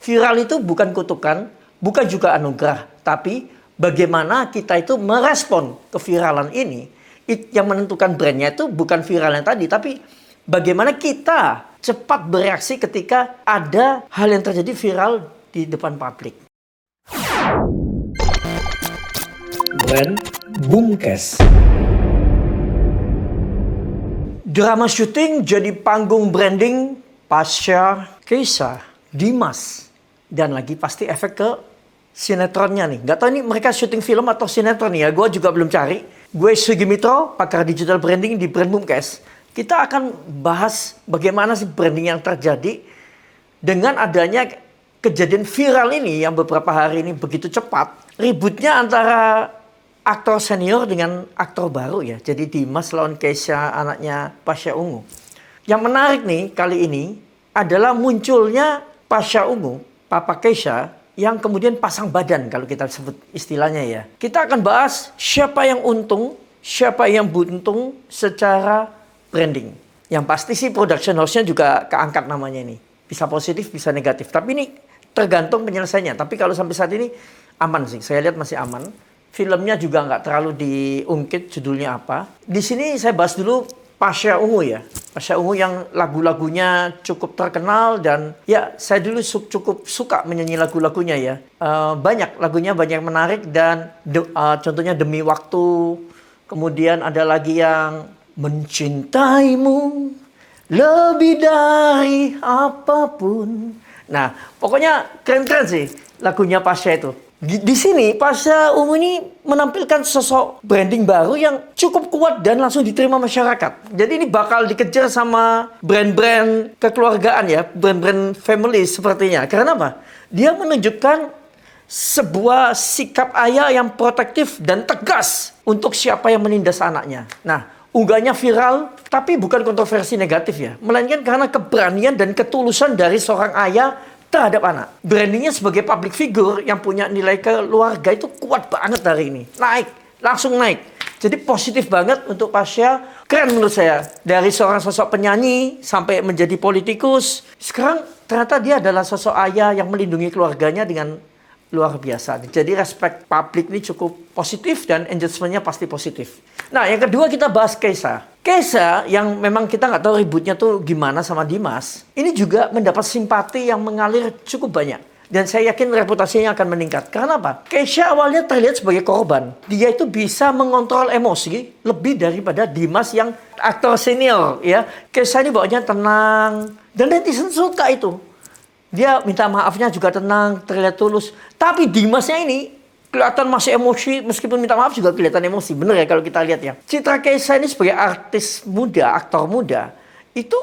Viral itu bukan kutukan, bukan juga anugerah, tapi bagaimana kita itu merespon keviralan ini. Yang menentukan brandnya itu bukan viralnya tadi, tapi bagaimana kita cepat bereaksi ketika ada hal yang terjadi viral di depan publik. Brand Boomcast. Drama syuting jadi panggung branding Pasha, Keisha, Dimas, dan lagi pasti efek ke sinetronnya nih. Gak tau ini mereka syuting film atau sinetron nih ya, gue juga belum cari. Gue Sugi Mitro, pakar digital branding di Brand Boomcast. Kita akan bahas bagaimana sih branding yang terjadi dengan adanya kejadian viral ini yang beberapa hari ini begitu cepat. Ributnya antara aktor senior dengan aktor baru ya. Jadi Dimas lawan Keisha, anaknya Pasha Ungu. Yang menarik nih kali ini adalah munculnya Pasha Ungu, Papa Keisha, yang kemudian pasang badan kalau kita sebut istilahnya ya. Kita akan bahas siapa yang untung, siapa yang buntung secara branding. Yang pasti sih production house-nya juga keangkat namanya ini. Bisa positif, bisa negatif. Tapi ini tergantung penyelesaiannya. Tapi kalau sampai saat ini aman sih. Saya lihat masih aman. Filmnya juga nggak terlalu diungkit judulnya apa. Di sini saya bahas dulu Pasha Ungu ya. Pasha Ungu yang lagu-lagunya cukup terkenal dan ya saya dulu cukup suka menyanyi lagu-lagunya ya. Banyak lagunya, banyak yang menarik dan contohnya Demi Waktu. Kemudian ada lagi yang Mencintaimu lebih dari apapun. Nah pokoknya keren-keren sih lagunya Pasha itu. Di sini Pasha Ungu ini menampilkan sosok branding baru yang cukup kuat dan langsung diterima masyarakat. Jadi ini bakal dikejar sama brand-brand kekeluargaan ya, brand-brand family sepertinya. Karena apa? Dia menunjukkan sebuah sikap ayah yang protektif dan tegas untuk siapa yang menindas anaknya. Nah, unggahannya viral tapi bukan kontroversi negatif ya, melainkan karena keberanian dan ketulusan dari seorang ayah terhadap anak. Brandingnya sebagai public figure yang punya nilai keluarga itu kuat banget hari ini. Langsung naik. Jadi positif banget untuk Pasha. Keren menurut saya. Dari seorang sosok penyanyi sampai menjadi politikus. Sekarang ternyata dia adalah sosok ayah yang melindungi keluarganya dengan luar biasa. Jadi respect publik ini cukup positif dan engagementnya pasti positif. Nah yang kedua kita bahas Keisha. Keisha yang memang kita nggak tahu ributnya tuh gimana sama Dimas. Ini juga mendapat simpati yang mengalir cukup banyak. Dan saya yakin reputasinya akan meningkat. Karena apa? Keisha awalnya terlihat sebagai korban. Dia itu bisa mengontrol emosi lebih daripada Dimas yang aktor senior. Ya, Keisha ini bawanya tenang. Dan netizen suka itu. Dia minta maafnya juga tenang, terlihat tulus. Tapi Dimasnya ini kelihatan masih emosi, meskipun minta maaf juga kelihatan emosi. Bener ya kalau kita lihat ya. Citra Keisha ini sebagai artis muda, aktor muda, itu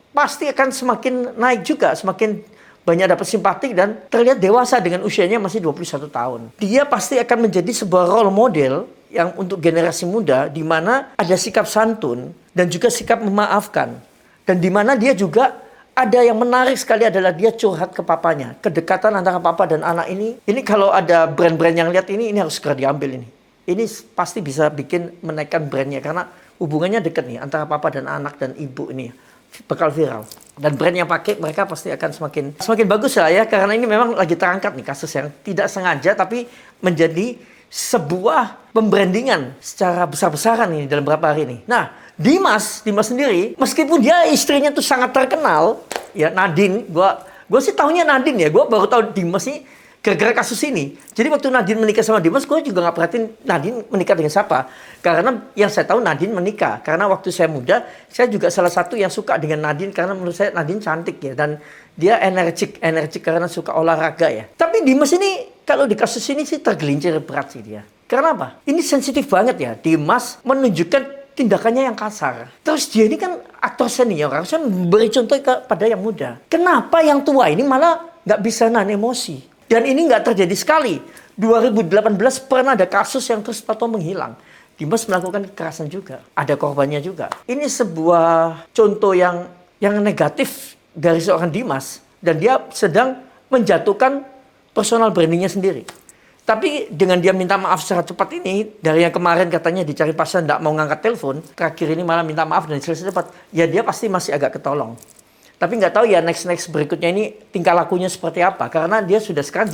pasti akan semakin naik juga, semakin banyak dapat simpati dan terlihat dewasa dengan usianya masih 21 tahun. Dia pasti akan menjadi sebuah role model yang untuk generasi muda, di mana ada sikap santun dan juga sikap memaafkan. Dan di mana dia juga ada yang menarik sekali adalah dia curhat ke papanya. Kedekatan antara papa dan anak ini kalau ada brand-brand yang lihat ini harus segera diambil ini. Ini pasti bisa bikin menaikkan brandnya karena hubungannya dekat nih antara papa dan anak dan ibu ini bakal viral. Dan brand yang pakai mereka pasti akan semakin bagus lah ya karena ini memang lagi terangkat nih kasus yang tidak sengaja tapi menjadi sebuah pembrandingan secara besar-besaran ini dalam beberapa hari ini. Nah, Dimas sendiri, meskipun dia istrinya tuh sangat terkenal, ya Nadine, gue sih tahunya Nadine ya, gue baru tahu Dimas ini gara-gara kasus ini. Jadi waktu Nadine menikah sama Dimas, gue juga nggak perhatiin Nadine menikah dengan siapa. Karena yang saya tahu Nadine menikah, karena waktu saya muda, saya juga salah satu yang suka dengan Nadine karena menurut saya Nadine cantik ya dan dia energik karena suka olahraga ya. Tapi Dimas ini kalau di kasus ini sih tergelincir berat sih dia. Karena apa? Ini sensitif banget ya. Dimas menunjukkan tindakannya yang kasar. Terus dia ini kan aktor senior, harusnya memberi contoh kepada yang muda. Kenapa yang tua ini malah nggak bisa nahan emosi? Dan ini nggak terjadi sekali. 2018 pernah ada kasus yang terus atau menghilang. Dimas melakukan kekerasan juga. Ada korbannya juga. Ini sebuah contoh yang negatif dari seorang Dimas. Dan dia sedang menjatuhkan personal brandingnya sendiri. Tapi dengan dia minta maaf secara cepat ini, dari yang kemarin katanya dicari pasien tidak mau ngangkat telepon, terakhir ini malah minta maaf dan selesai cepat, ya dia pasti masih agak ketolong. Tapi nggak tahu ya next berikutnya ini tingkah lakunya seperti apa. Karena dia sudah sekarang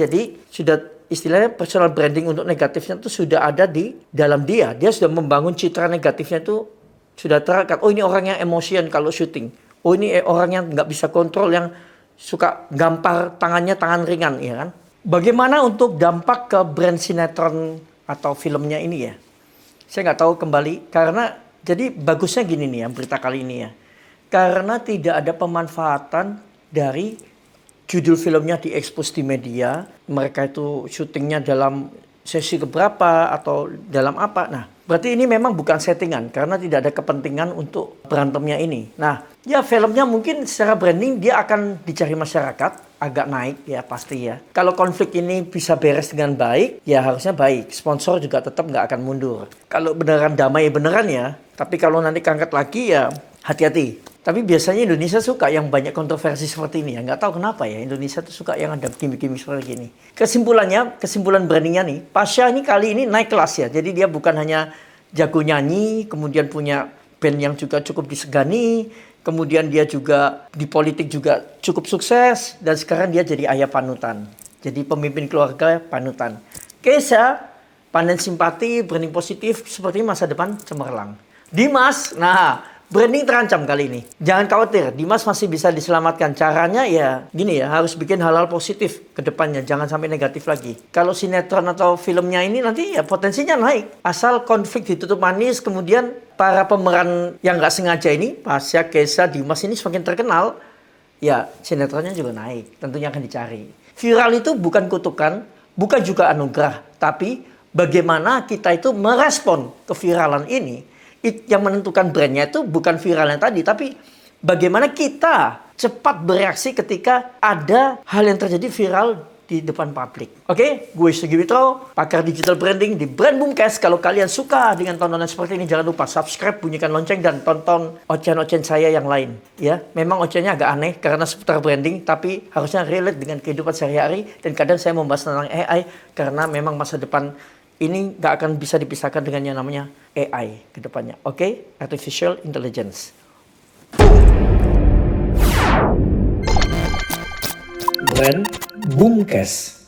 sudah istilahnya personal branding untuk negatifnya itu sudah ada di dalam dia. Dia sudah membangun citra negatifnya itu sudah terangkat. Oh ini orang yang emosian kalau syuting. Oh ini orang yang nggak bisa kontrol, yang suka gampar tangannya tangan ringan, ya kan? Bagaimana untuk dampak ke brand sinetron atau filmnya ini ya? Saya nggak tahu kembali karena jadi bagusnya gini nih ya berita kali ini ya. Karena tidak ada pemanfaatan dari judul filmnya diekspos di media, mereka itu syutingnya dalam sesi keberapa atau dalam apa. Nah, berarti ini memang bukan settingan karena tidak ada kepentingan untuk berantemnya ini. Nah, ya filmnya mungkin secara branding dia akan dicari masyarakat, agak naik ya pasti ya. Kalau konflik ini bisa beres dengan baik, ya harusnya baik. Sponsor juga tetap nggak akan mundur. Kalau beneran damai beneran ya, tapi kalau nanti kangkat lagi ya hati-hati. Tapi biasanya Indonesia suka yang banyak kontroversi seperti ini ya. Nggak tahu kenapa ya Indonesia tuh suka yang ada gimmick-gimmick seperti ini. Kesimpulan brandingnya nih, Pasha ini kali ini naik kelas ya. Jadi dia bukan hanya jago nyanyi, kemudian punya band yang juga cukup disegani, kemudian dia juga di politik juga cukup sukses, dan sekarang dia jadi ayah panutan. Jadi pemimpin keluarga panutan. Keisha, panen simpati, branding positif, seperti masa depan cemerlang. Dimas, branding terancam kali ini. Jangan khawatir, Dimas masih bisa diselamatkan. Caranya ya gini ya, harus bikin hal-hal positif ke depannya. Jangan sampai negatif lagi. Kalau sinetron atau filmnya ini nanti ya potensinya naik. Asal konflik ditutup manis, kemudian para pemeran yang nggak sengaja ini, Pasha, Keisha, Dimas ini semakin terkenal, ya sinetronnya juga naik. Tentunya akan dicari. Viral itu bukan kutukan, bukan juga anugerah. Tapi bagaimana kita itu merespon keviralan ini. Yang menentukan brandnya itu bukan viralnya tadi, tapi bagaimana kita cepat bereaksi ketika ada hal yang terjadi viral di depan publik. Oke, gue Sugi Witro, pakar digital branding di Brand Boomcast. Kalau kalian suka dengan tontonan seperti ini, jangan lupa subscribe, bunyikan lonceng, dan tonton ocen-ocen saya yang lain. Ya, memang ocennya agak aneh karena seputar branding, tapi harusnya relate dengan kehidupan sehari-hari. Dan kadang saya membahas tentang AI karena memang masa depan ini nggak akan bisa dipisahkan dengan yang namanya AI ke depannya. Oke? Artificial Intelligence. Brand Boomcast.